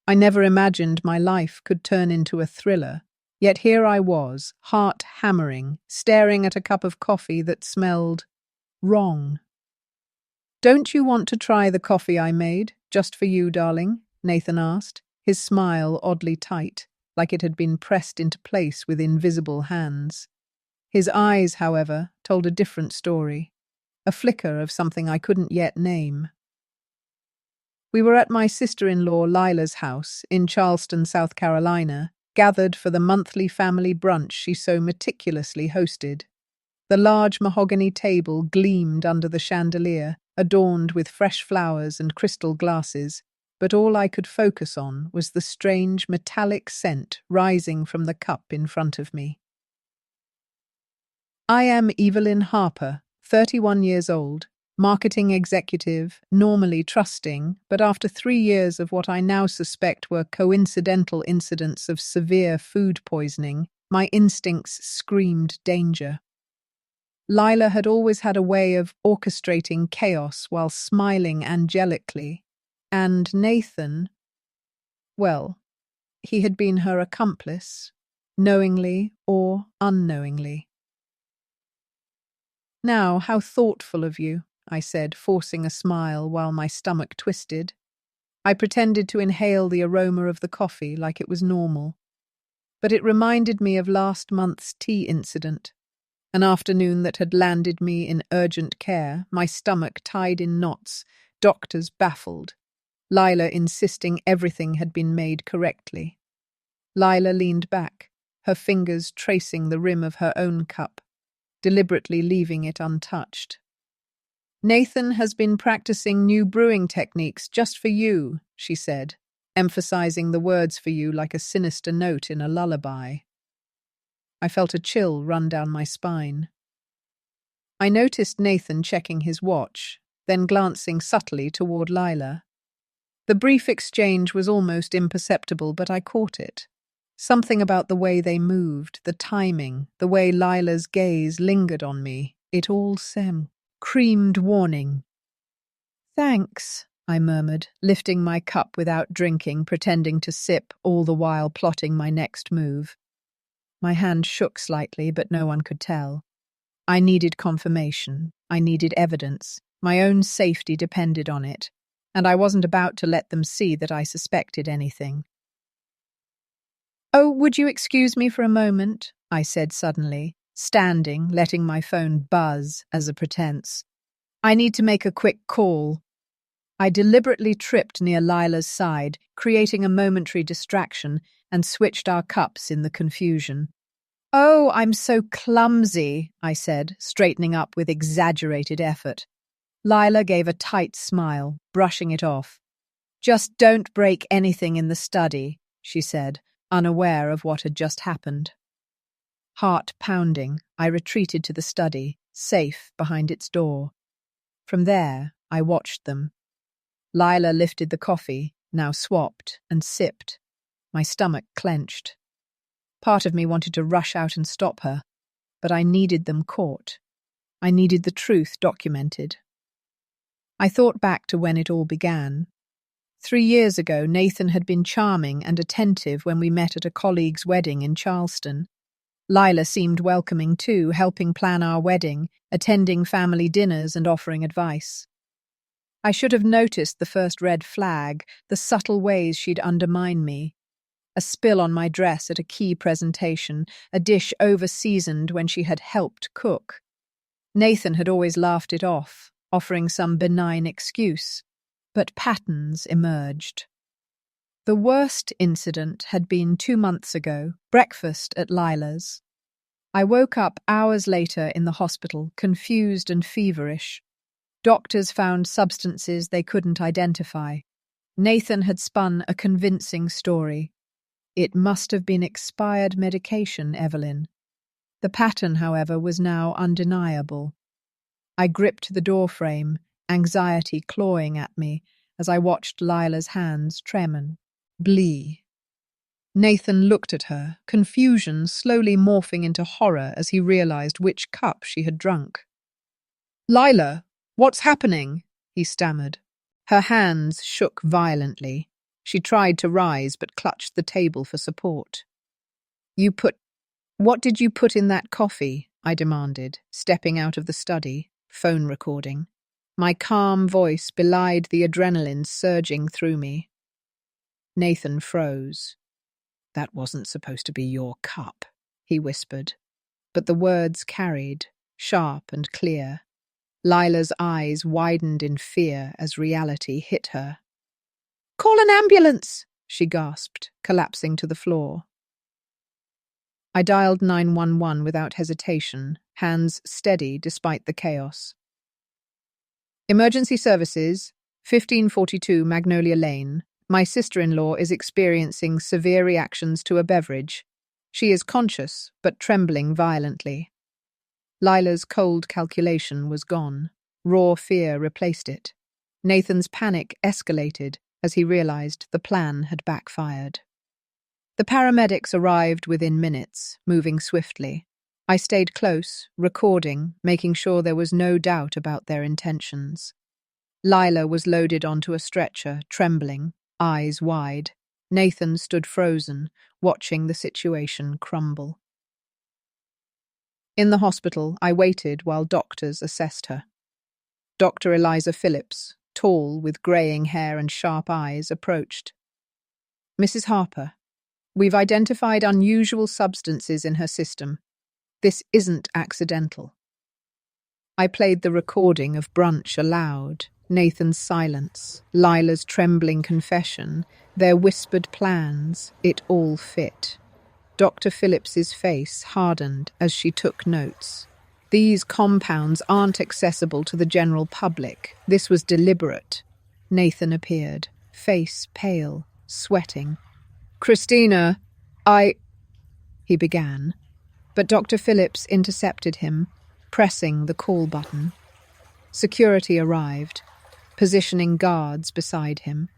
I never imagined my life could turn into a thriller, yet here I was, heart hammering, staring at a cup of coffee that smelled wrong. "Don't you want to try the coffee I made, just for you, darling?" Nathan asked, his smile oddly tight, like it had been pressed into place with invisible hands. His eyes, however, told a different story, a flicker of something I couldn't yet name. We were at my sister-in-law Lila's house in Charleston, South Carolina, gathered for the monthly family brunch she so meticulously hosted. The large mahogany table gleamed under the chandelier, adorned with fresh flowers and crystal glasses, but all I could focus on was the strange metallic scent rising from the cup in front of me. I am Evelyn Harper, 31 years old, marketing executive, normally trusting, but after 3 years of what I now suspect were coincidental incidents of severe food poisoning, my instincts screamed danger. Lila had always had a way of orchestrating chaos while smiling angelically, and Nathan, well, he had been her accomplice, knowingly or unknowingly. "Now, how thoughtful of you," I said, forcing a smile while my stomach twisted. I pretended to inhale the aroma of the coffee like it was normal, but it reminded me of last month's tea incident. An afternoon that had landed me in urgent care, my stomach tied in knots, doctors baffled, Lila insisting everything had been made correctly. Lila leaned back, her fingers tracing the rim of her own cup, deliberately leaving it untouched. "Nathan has been practicing new brewing techniques just for you," she said, emphasizing the words "for you" like a sinister note in a lullaby. I felt a chill run down my spine. I noticed Nathan checking his watch, then glancing subtly toward Lila. The brief exchange was almost imperceptible, but I caught it. Something about the way they moved, the timing, the way Lila's gaze lingered on me, it all screamed warning. "Thanks," I murmured, lifting my cup without drinking, pretending to sip, all the while plotting my next move. My hand shook slightly, but no one could tell. I needed confirmation. I needed evidence. My own safety depended on it, and I wasn't about to let them see that I suspected anything. "Oh, would you excuse me for a moment?" I said suddenly, standing, letting my phone buzz as a pretense. "I need to make a quick call." I deliberately tripped near Lila's side, creating a momentary distraction, and switched our cups in the confusion. "Oh, I'm so clumsy," I said, straightening up with exaggerated effort. Lila gave a tight smile, brushing it off. "Just don't break anything in the study," she said, unaware of what had just happened. Heart pounding, I retreated to the study, safe behind its door. From there, I watched them. Lila lifted the coffee, now swapped, and sipped. My stomach clenched. Part of me wanted to rush out and stop her, but I needed them caught. I needed the truth documented. I thought back to when it all began. 3 years ago, Nathan had been charming and attentive when we met at a colleague's wedding in Charleston. Lila seemed welcoming too, helping plan our wedding, attending family dinners and offering advice. I should have noticed the first red flag, the subtle ways she'd undermine me. A spill on my dress at a key presentation, a dish over-seasoned when she had helped cook. Nathan had always laughed it off, offering some benign excuse, but patterns emerged. The worst incident had been 2 months ago, breakfast at Lila's. I woke up hours later in the hospital, confused and feverish. Doctors found substances they couldn't identify. Nathan had spun a convincing story. It must have been expired medication, Evelyn. The pattern, however, was now undeniable. I gripped the doorframe, anxiety clawing at me, as I watched Lila's hands tremor. "Blee." Nathan looked at her, confusion slowly morphing into horror as he realized which cup she had drunk. "Lila, what's happening?" he stammered. Her hands shook violently. She tried to rise but clutched the table for support. What did you put in that coffee? I demanded, stepping out of the study, phone recording. My calm voice belied the adrenaline surging through me. Nathan froze. That wasn't supposed to be your cup, he whispered. But the words carried, sharp and clear. Lila's eyes widened in fear as reality hit her. "Call an ambulance!" she gasped, collapsing to the floor. I dialed 911 without hesitation, hands steady despite the chaos. "Emergency services, 1542 Magnolia Lane. My sister-in-law is experiencing severe reactions to a beverage. She is conscious, but trembling violently." Lila's cold calculation was gone. Raw fear replaced it. Nathan's panic escalated as he realized the plan had backfired. The paramedics arrived within minutes, moving swiftly. I stayed close, recording, making sure there was no doubt about their intentions. Lila was loaded onto a stretcher, trembling, eyes wide. Nathan stood frozen, watching the situation crumble. In the hospital, I waited while doctors assessed her. Dr. Eliza Phillips, tall, with greying hair and sharp eyes, approached. "Mrs. Harper, we've identified unusual substances in her system. This isn't accidental." I played the recording of brunch aloud, Nathan's silence, Lila's trembling confession, their whispered plans. It all fit. Dr. Phillips's face hardened as she took notes. These compounds aren't accessible to the general public. This was deliberate. Nathan appeared, face pale, sweating. "Christina, he began, but Dr. Phillips intercepted him, pressing the call button. Security arrived, positioning guards beside him.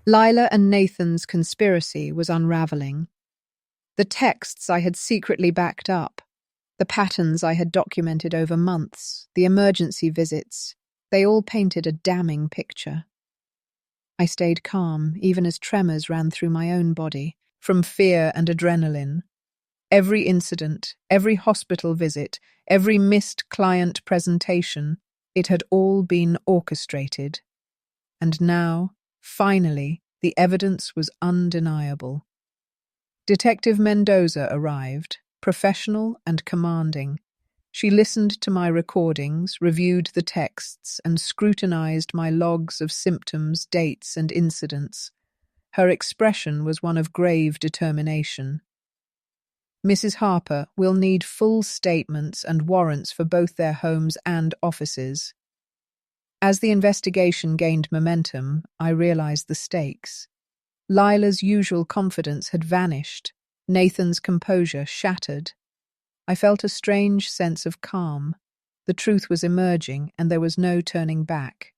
Lila and Nathan's conspiracy was unraveling. The texts I had secretly backed up, the patterns I had documented over months, the emergency visits, they all painted a damning picture. I stayed calm, even as tremors ran through my own body, from fear and adrenaline. Every incident, every hospital visit, every missed client presentation, it had all been orchestrated. And now, finally, the evidence was undeniable. Detective Mendoza arrived, professional and commanding. She listened to my recordings, reviewed the texts, and scrutinized my logs of symptoms, dates, and incidents. Her expression was one of grave determination. "Mrs. Harper will need full statements and warrants for both their homes and offices." As the investigation gained momentum, I realized the stakes. Lila's usual confidence had vanished, Nathan's composure shattered. I felt a strange sense of calm. The truth was emerging, and there was no turning back.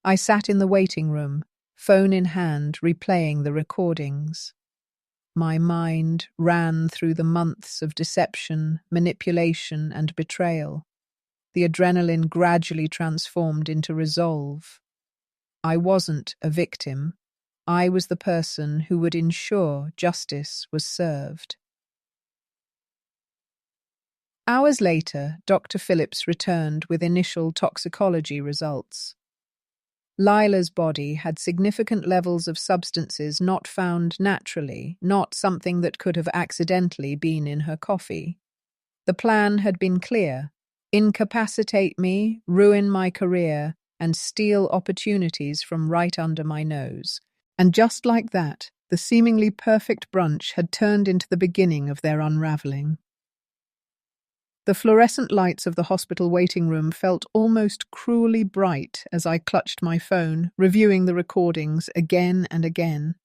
I sat in the waiting room, phone in hand, replaying the recordings. My mind ran through the months of deception, manipulation, and betrayal. The adrenaline gradually transformed into resolve. I wasn't a victim. I was the person who would ensure justice was served. Hours later, Dr. Phillips returned with initial toxicology results. Lila's body had significant levels of substances not found naturally, not something that could have accidentally been in her coffee. The plan had been clear: incapacitate me, ruin my career, and steal opportunities from right under my nose. And just like that, the seemingly perfect brunch had turned into the beginning of their unraveling. The fluorescent lights of the hospital waiting room felt almost cruelly bright as I clutched my phone, reviewing the recordings again and again.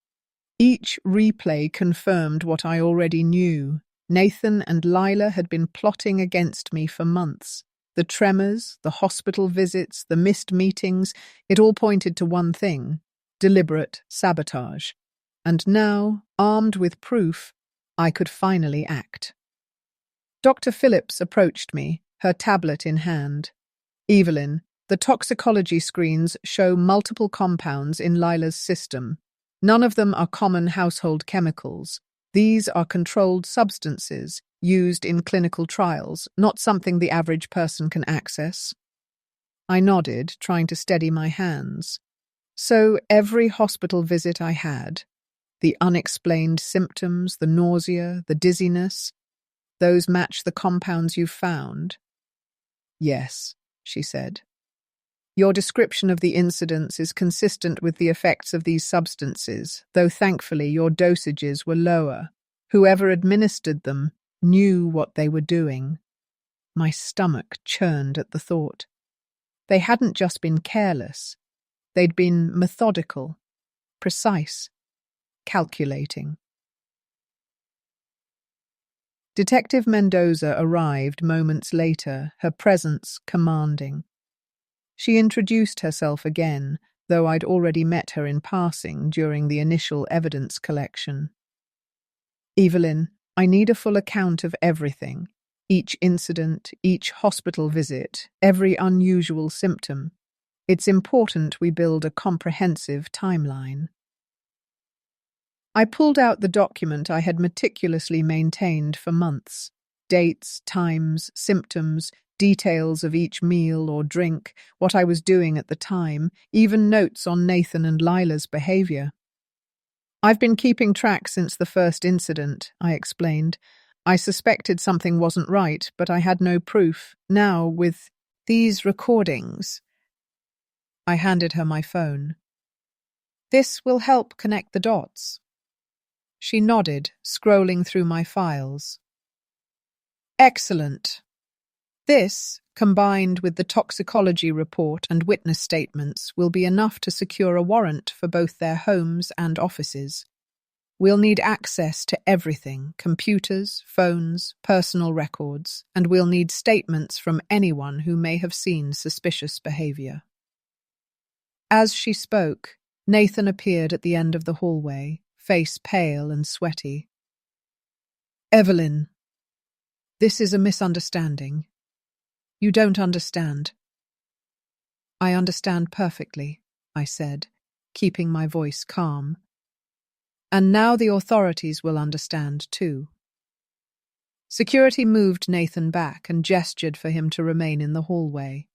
Each replay confirmed what I already knew. Nathan and Lila had been plotting against me for months. The tremors, the hospital visits, the missed meetings, it all pointed to one thing: deliberate sabotage. And now, armed with proof, I could finally act. Dr. Phillips approached me, her tablet in hand. "Evelyn, the toxicology screens show multiple compounds in Lila's system. None of them are common household chemicals. These are controlled substances used in clinical trials, not something the average person can access. I nodded, trying to steady my hands. So every hospital visit I had, the unexplained symptoms, the nausea, the dizziness, those match the compounds you've found? Yes, she said. Your description of the incidents is consistent with the effects of these substances, though thankfully your dosages were lower. Whoever administered them knew what they were doing. My stomach churned at the thought. They hadn't just been careless. They'd been methodical, precise, calculating. Detective Mendoza arrived moments later, her presence commanding. She introduced herself again, though I'd already met her in passing during the initial evidence collection. Evelyn, I need a full account of everything. Each incident, each hospital visit, every unusual symptom. It's important we build a comprehensive timeline. I pulled out the document I had meticulously maintained for months. Dates, times, symptoms, details of each meal or drink, what I was doing at the time, even notes on Nathan and Lila's behavior. I've been keeping track since the first incident, I explained. I suspected something wasn't right, but I had no proof. Now, with these recordings, I handed her my phone. This will help connect the dots. She nodded, scrolling through my files. Excellent. This, combined with the toxicology report and witness statements, will be enough to secure a warrant for both their homes and offices. We'll need access to everything, computers, phones, personal records, and we'll need statements from anyone who may have seen suspicious behavior. As she spoke, Nathan appeared at the end of the hallway, face pale and sweaty. Evelyn, this is a misunderstanding. You don't understand. I understand perfectly, I said, keeping my voice calm. And now the authorities will understand too. Security moved Nathan back and gestured for him to remain in the hallway.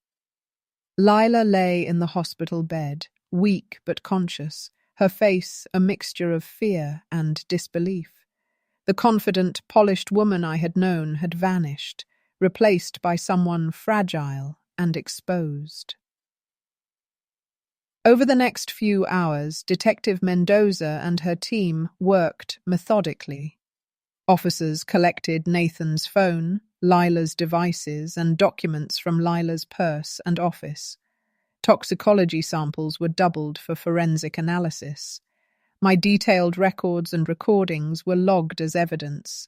Lila lay in the hospital bed, weak but conscious, her face a mixture of fear and disbelief. The confident, polished woman I had known had vanished, replaced by someone fragile and exposed. Over the next few hours, Detective Mendoza and her team worked methodically. Officers collected Nathan's phone, Lila's devices, and documents from Lila's purse and office. Toxicology samples were doubled for forensic analysis. My detailed records and recordings were logged as evidence.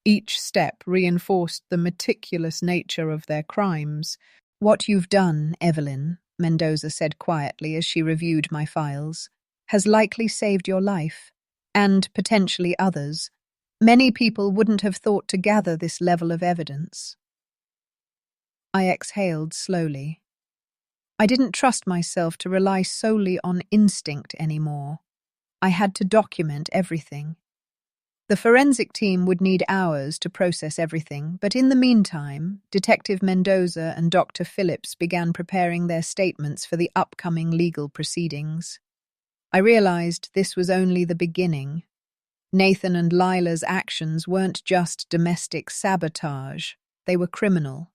Each step reinforced the meticulous nature of their crimes. What you've done, Evelyn, Mendoza said quietly as she reviewed my files, has likely saved your life, and potentially others. Many people wouldn't have thought to gather this level of evidence. I exhaled slowly. I didn't trust myself to rely solely on instinct anymore. I had to document everything. The forensic team would need hours to process everything, but in the meantime, Detective Mendoza and Dr. Phillips began preparing their statements for the upcoming legal proceedings. I realized this was only the beginning. Nathan and Lila's actions weren't just domestic sabotage, they were criminal.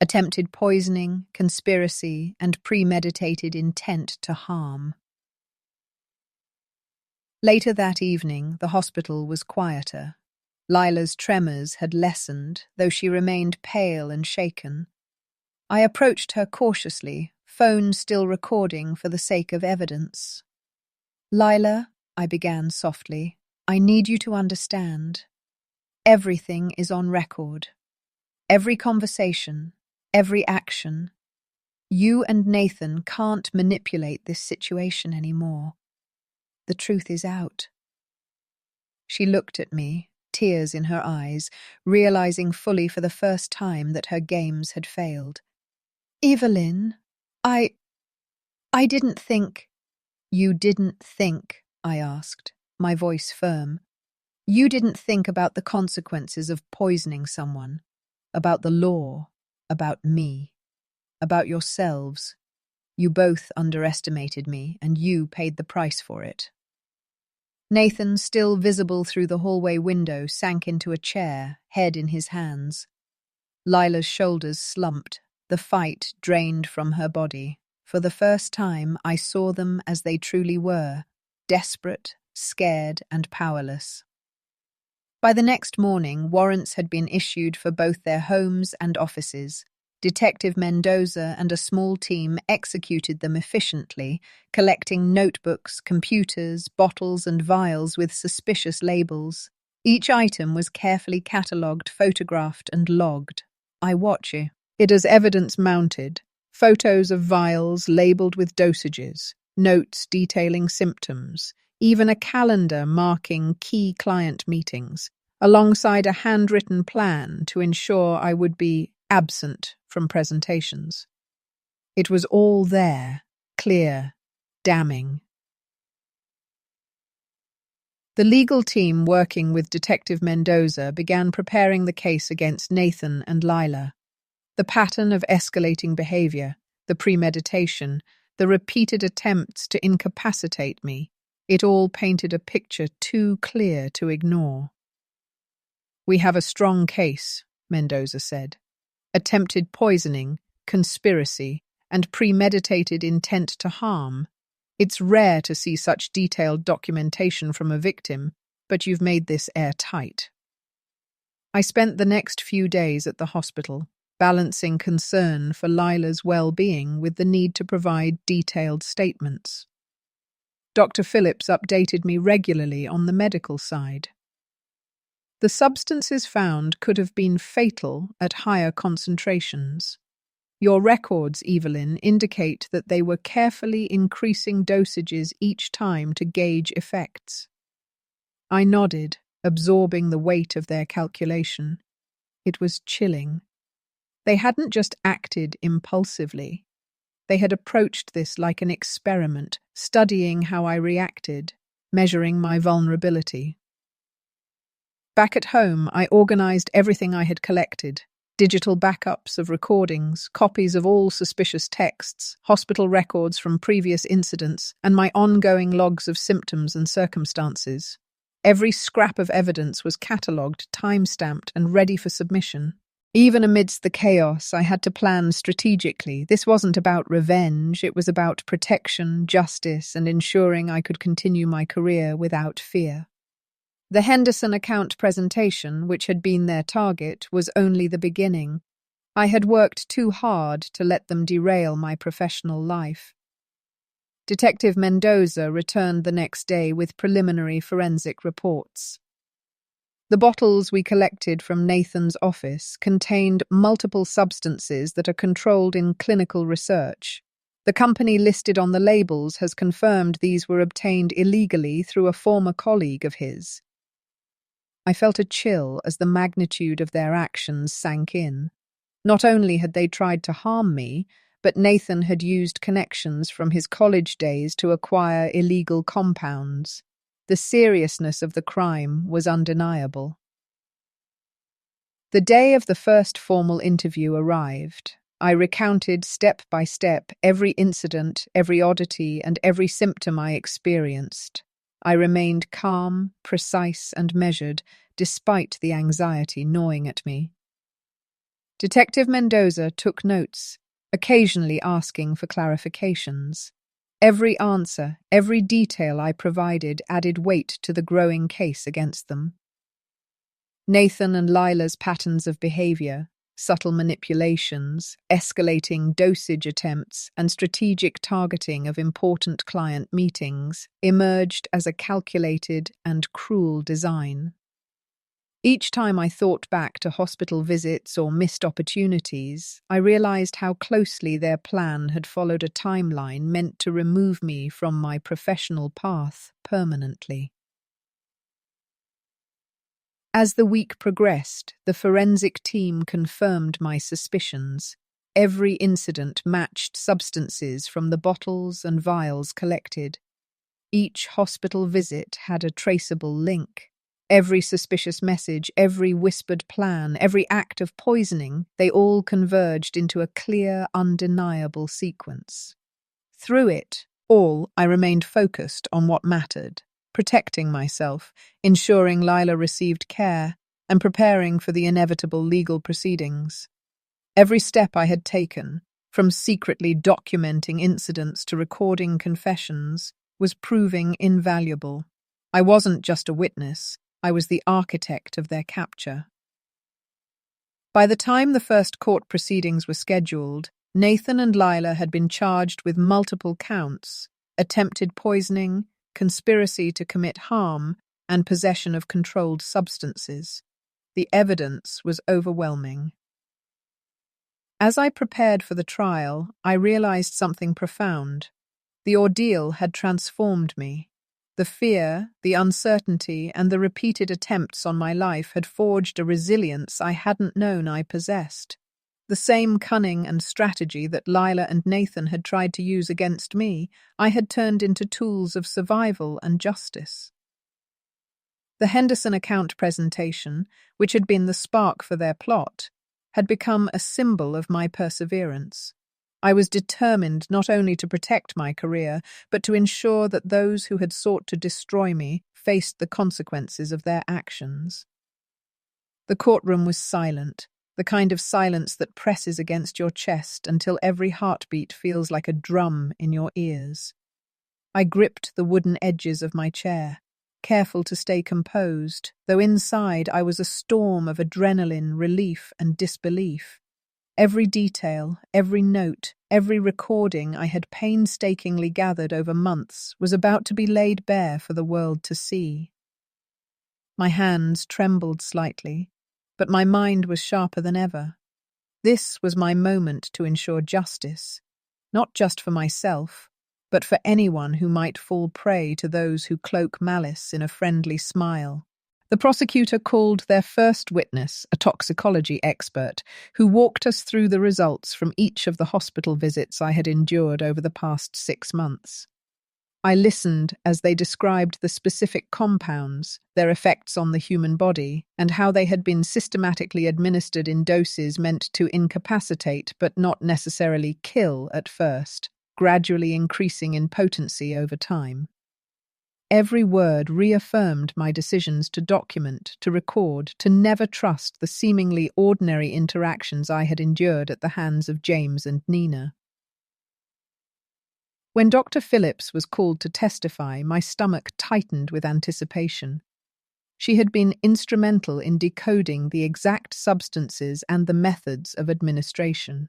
Attempted poisoning, conspiracy, and premeditated intent to harm. Later that evening, the hospital was quieter. Lila's tremors had lessened, though she remained pale and shaken. I approached her cautiously, phone still recording for the sake of evidence. Lila, I began softly, I need you to understand. Everything is on record. Every conversation, every action. You and Nathan can't manipulate this situation anymore. The truth is out. She looked at me, tears in her eyes, realizing fully for the first time that her games had failed. Evelyn, I didn't think. You didn't think, I asked, my voice firm. You didn't think about the consequences of poisoning someone, about the law, about me, about yourselves. You both underestimated me, and you paid the price for it. Nathan, still visible through the hallway window, sank into a chair, head in his hands. Lila's shoulders slumped, the fight drained from her body. For the first time, I saw them as they truly were, desperate, scared, and powerless. By the next morning, warrants had been issued for both their homes and offices. Detective Mendoza and a small team executed them efficiently, collecting notebooks, computers, bottles, and vials with suspicious labels. Each item was carefully catalogued, photographed, and logged. I watch you. It is evidence mounted. Photos of vials labeled with dosages, notes detailing symptoms, even a calendar marking key client meetings, alongside a handwritten plan to ensure I would be absent from presentations. It was all there, clear, damning. The legal team working with Detective Mendoza began preparing the case against Nathan and Lila. The pattern of escalating behavior, the premeditation, the repeated attempts to incapacitate me, it all painted a picture too clear to ignore. We have a strong case, Mendoza said. Attempted poisoning, conspiracy, and premeditated intent to harm. It's rare to see such detailed documentation from a victim, but you've made this airtight. I spent the next few days at the hospital, balancing concern for Lila's well-being with the need to provide detailed statements. Dr. Phillips updated me regularly on the medical side. The substances found could have been fatal at higher concentrations. Your records, Evelyn, indicate that they were carefully increasing dosages each time to gauge effects. I nodded, absorbing the weight of their calculation. It was chilling. They hadn't just acted impulsively. They had approached this like an experiment, studying how I reacted, measuring my vulnerability. Back at home, I organized everything I had collected. Digital backups of recordings, copies of all suspicious texts, hospital records from previous incidents, and my ongoing logs of symptoms and circumstances. Every scrap of evidence was catalogued, time-stamped, and ready for submission. Even amidst the chaos, I had to plan strategically. This wasn't about revenge, it was about protection, justice, and ensuring I could continue my career without fear. The Henderson account presentation, which had been their target, was only the beginning. I had worked too hard to let them derail my professional life. Detective Mendoza returned the next day with preliminary forensic reports. The bottles we collected from Nathan's office contained multiple substances that are controlled in clinical research. The company listed on the labels has confirmed these were obtained illegally through a former colleague of his. I felt a chill as the magnitude of their actions sank in. Not only had they tried to harm me, but Nathan had used connections from his college days to acquire illegal compounds. The seriousness of the crime was undeniable. The day of the first formal interview arrived. I recounted step by step every incident, every oddity, and every symptom I experienced. I remained calm, precise, and measured, despite the anxiety gnawing at me. Detective Mendoza took notes, occasionally asking for clarifications. Every answer, every detail I provided added weight to the growing case against them. Nathan and Lila's patterns of behavior, subtle manipulations, escalating dosage attempts, and strategic targeting of important client meetings emerged as a calculated and cruel design. Each time I thought back to hospital visits or missed opportunities, I realized how closely their plan had followed a timeline meant to remove me from my professional path permanently. As the week progressed, the forensic team confirmed my suspicions. Every incident matched substances from the bottles and vials collected. Each hospital visit had a traceable link. Every suspicious message, every whispered plan, every act of poisoning, they all converged into a clear, undeniable sequence. Through it all, I remained focused on what mattered, protecting myself, ensuring Lila received care, and preparing for the inevitable legal proceedings. Every step I had taken, from secretly documenting incidents to recording confessions, was proving invaluable. I wasn't just a witness, I was the architect of their capture. By the time the first court proceedings were scheduled, Nathan and Lila had been charged with multiple counts: attempted poisoning, conspiracy to commit harm, and possession of controlled substances. The evidence was overwhelming. As I prepared for the trial, I realized something profound. The ordeal had transformed me. The fear, the uncertainty, and the repeated attempts on my life had forged a resilience I hadn't known I possessed. The same cunning and strategy that Lila and Nathan had tried to use against me, I had turned into tools of survival and justice. The Henderson account presentation, which had been the spark for their plot, had become a symbol of my perseverance. I was determined not only to protect my career, but to ensure that those who had sought to destroy me faced the consequences of their actions. The courtroom was silent, the kind of silence that presses against your chest until every heartbeat feels like a drum in your ears. I gripped the wooden edges of my chair, careful to stay composed, though inside I was a storm of adrenaline, relief, and disbelief. Every detail, every note, every recording I had painstakingly gathered over months was about to be laid bare for the world to see. My hands trembled slightly, but my mind was sharper than ever. This was my moment to ensure justice, not just for myself, but for anyone who might fall prey to those who cloak malice in a friendly smile. The prosecutor called their first witness, a toxicology expert, who walked us through the results from each of the hospital visits I had endured over the past 6 months. I listened as they described the specific compounds, their effects on the human body, and how they had been systematically administered in doses meant to incapacitate but not necessarily kill at first, gradually increasing in potency over time. Every word reaffirmed my decisions to document, to record, to never trust the seemingly ordinary interactions I had endured at the hands of James and Nina. When Dr. Phillips was called to testify, my stomach tightened with anticipation. She had been instrumental in decoding the exact substances and the methods of administration.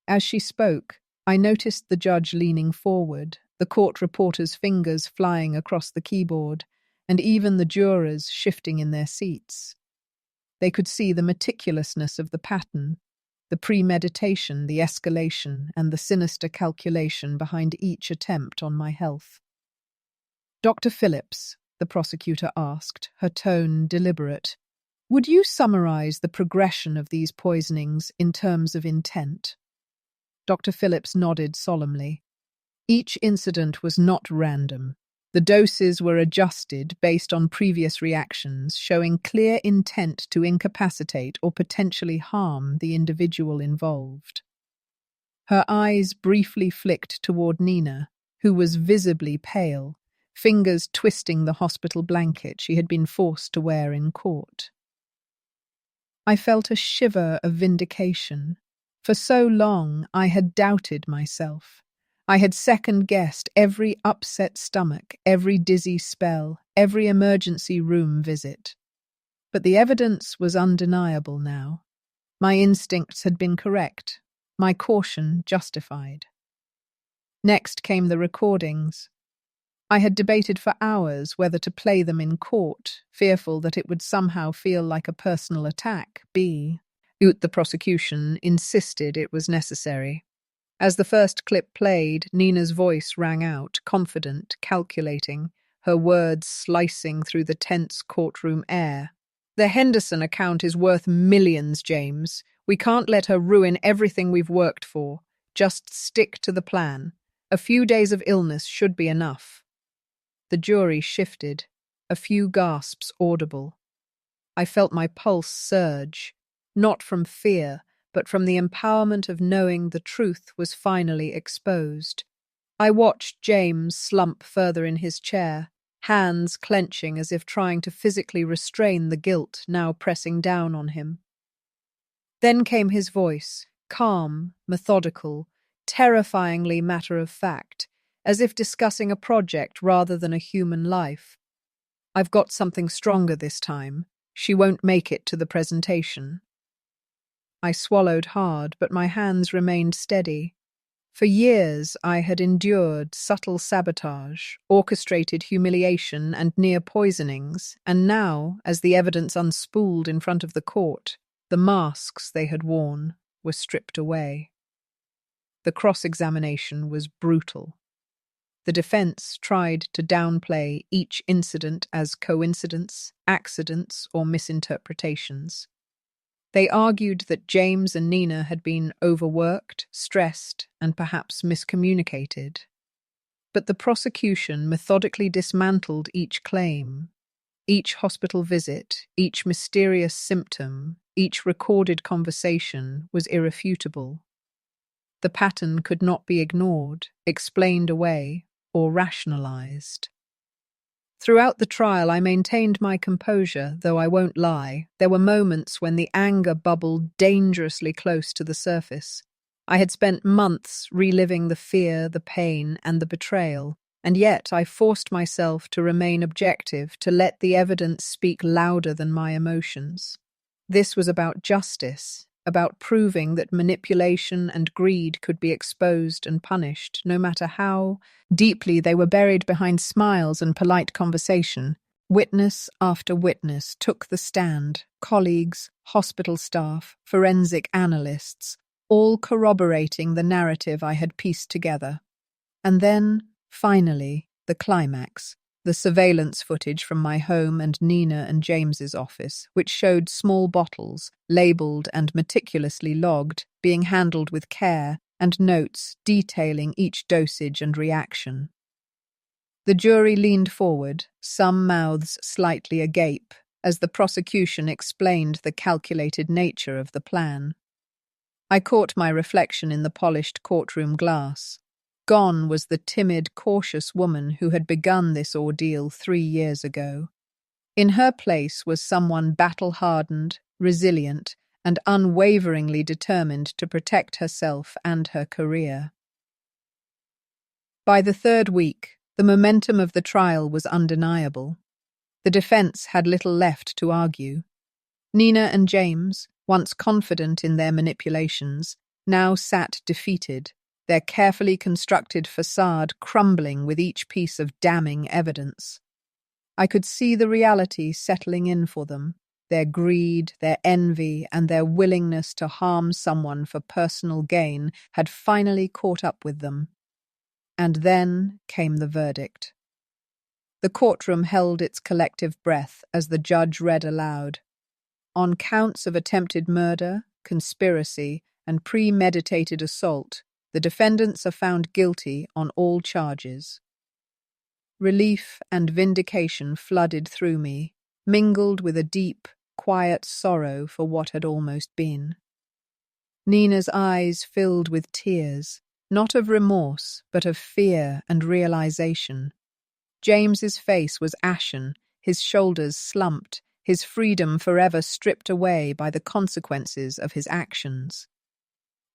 As she spoke, I noticed the judge leaning forward, the court reporter's fingers flying across the keyboard, and even the jurors shifting in their seats. They could see the meticulousness of the pattern, the premeditation, the escalation, and the sinister calculation behind each attempt on my health. "Dr. Phillips," the prosecutor asked, her tone deliberate, "would you summarize the progression of these poisonings in terms of intent?" Dr. Phillips nodded solemnly. Each incident was not random. The doses were adjusted based on previous reactions, showing clear intent to incapacitate or potentially harm the individual involved. Her eyes briefly flicked toward Nina, who was visibly pale, fingers twisting the hospital blanket she had been forced to wear in court. I felt a shiver of vindication. For so long, I had doubted myself. I had second-guessed every upset stomach, every dizzy spell, every emergency room visit. But the evidence was undeniable now. My instincts had been correct, my caution justified. Next came the recordings. I had debated for hours whether to play them in court, fearful that it would somehow feel like a personal attack. The prosecution insisted it was necessary. As the first clip played, Nina's voice rang out, confident, calculating, her words slicing through the tense courtroom air. "The Henderson account is worth millions, James. We can't let her ruin everything we've worked for. Just stick to the plan. A few days of illness should be enough." The jury shifted, a few gasps audible. I felt my pulse surge, not from fear, but from the empowerment of knowing the truth was finally exposed. I watched James slump further in his chair, hands clenching as if trying to physically restrain the guilt now pressing down on him. Then came his voice, calm, methodical, terrifyingly matter-of-fact, as if discussing a project rather than a human life. "I've got something stronger this time. She won't make it to the presentation." I swallowed hard, but my hands remained steady. For years I had endured subtle sabotage, orchestrated humiliation, and near poisonings, and now, as the evidence unspooled in front of the court, the masks they had worn were stripped away. The cross-examination was brutal. The defense tried to downplay each incident as coincidence, accidents, or misinterpretations. They argued that James and Nina had been overworked, stressed, and perhaps miscommunicated. But the prosecution methodically dismantled each claim. Each hospital visit, each mysterious symptom, each recorded conversation was irrefutable. The pattern could not be ignored, explained away, or rationalized. Throughout the trial, I maintained my composure, though I won't lie. There were moments when the anger bubbled dangerously close to the surface. I had spent months reliving the fear, the pain, and the betrayal, and yet I forced myself to remain objective, to let the evidence speak louder than my emotions. This was about justice, about proving that manipulation and greed could be exposed and punished, no matter how deeply they were buried behind smiles and polite conversation. Witness after witness took the stand, colleagues, hospital staff, forensic analysts, all corroborating the narrative I had pieced together. And then, finally, the climax. The surveillance footage from my home and Nina and James's office, which showed small bottles, labelled and meticulously logged, being handled with care, and notes detailing each dosage and reaction. The jury leaned forward, some mouths slightly agape, as the prosecution explained the calculated nature of the plan. I caught my reflection in the polished courtroom glass. Gone was the timid, cautious woman who had begun this ordeal 3 years ago. In her place was someone battle-hardened, resilient, and unwaveringly determined to protect herself and her career. By the 3rd week, the momentum of the trial was undeniable. The defense had little left to argue. Nina and James, once confident in their manipulations, now sat defeated, their carefully constructed facade crumbling with each piece of damning evidence. I could see the reality settling in for them, their greed, their envy, and their willingness to harm someone for personal gain had finally caught up with them. And then came the verdict. The courtroom held its collective breath as the judge read aloud. On counts of attempted murder, conspiracy, and premeditated assault, the defendants are found guilty on all charges. Relief and vindication flooded through me, mingled with a deep, quiet sorrow for what had almost been. Nina's eyes filled with tears, not of remorse, but of fear and realization. James's face was ashen, his shoulders slumped, his freedom forever stripped away by the consequences of his actions.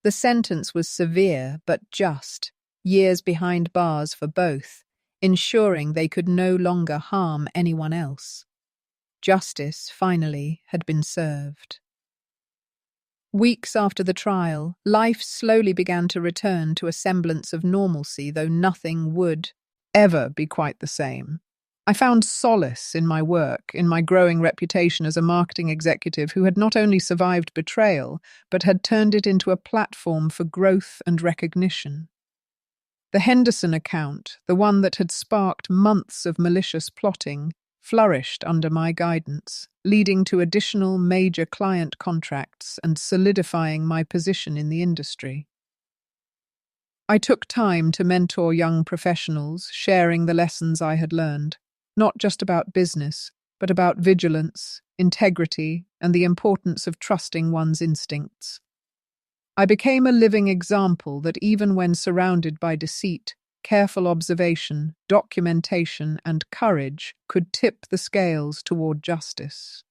The sentence was severe but just, years behind bars for both, ensuring they could no longer harm anyone else. Justice, finally, had been served. Weeks after the trial, life slowly began to return to a semblance of normalcy, though nothing would ever be quite the same. I found solace in my work, in my growing reputation as a marketing executive who had not only survived betrayal, but had turned it into a platform for growth and recognition. The Henderson account, the one that had sparked months of malicious plotting, flourished under my guidance, leading to additional major client contracts and solidifying my position in the industry. I took time to mentor young professionals, sharing the lessons I had learned, not just about business, but about vigilance, integrity, and the importance of trusting one's instincts. I became a living example that even when surrounded by deceit, careful observation, documentation, and courage could tip the scales toward justice.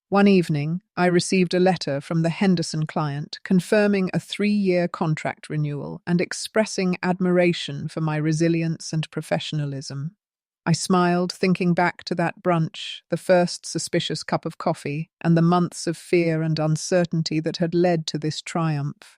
One evening, I received a letter from the Henderson client confirming a 3-year contract renewal and expressing admiration for my resilience and professionalism. I smiled, thinking back to that brunch, the first suspicious cup of coffee, and the months of fear and uncertainty that had led to this triumph.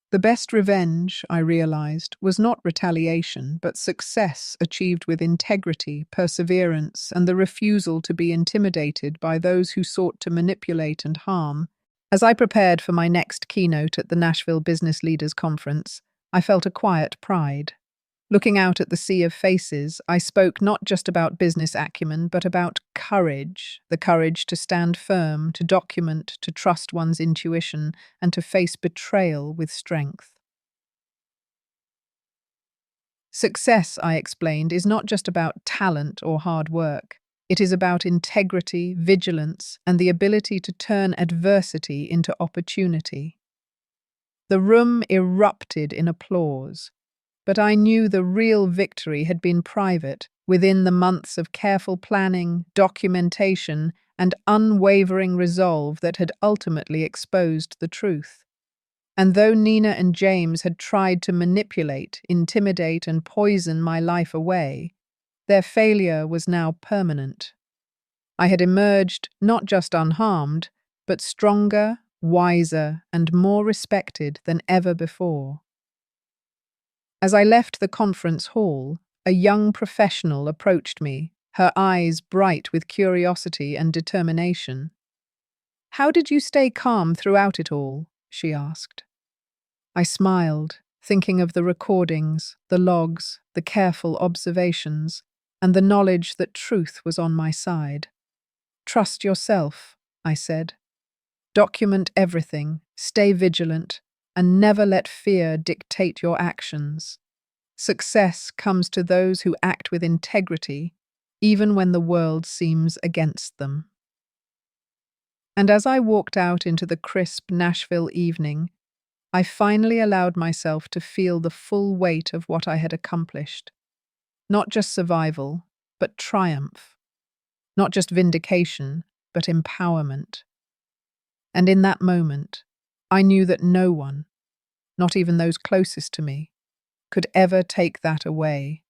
The best revenge, I realized, was not retaliation, but success achieved with integrity, perseverance, and the refusal to be intimidated by those who sought to manipulate and harm. As I prepared for my next keynote at the Nashville Business Leaders Conference, I felt a quiet pride. Looking out at the sea of faces, I spoke not just about business acumen, but about courage, the courage to stand firm, to document, to trust one's intuition, and to face betrayal with strength. Success, I explained, is not just about talent or hard work. It is about integrity, vigilance, and the ability to turn adversity into opportunity. The room erupted in applause. But I knew the real victory had been private, within the months of careful planning, documentation, and unwavering resolve that had ultimately exposed the truth. And though Nina and James had tried to manipulate, intimidate, and poison my life away, their failure was now permanent. I had emerged not just unharmed, but stronger, wiser, and more respected than ever before. As I left the conference hall, a young professional approached me, her eyes bright with curiosity and determination. "How did you stay calm throughout it all?" she asked. I smiled, thinking of the recordings, the logs, the careful observations, and the knowledge that truth was on my side. "Trust yourself," I said. "Document everything, stay vigilant, and never let fear dictate your actions. Success comes to those who act with integrity, even when the world seems against them." And as I walked out into the crisp Nashville evening, I finally allowed myself to feel the full weight of what I had accomplished. Not just survival, but triumph. Not just vindication, but empowerment. And in that moment, I knew that no one, not even those closest to me, could ever take that away.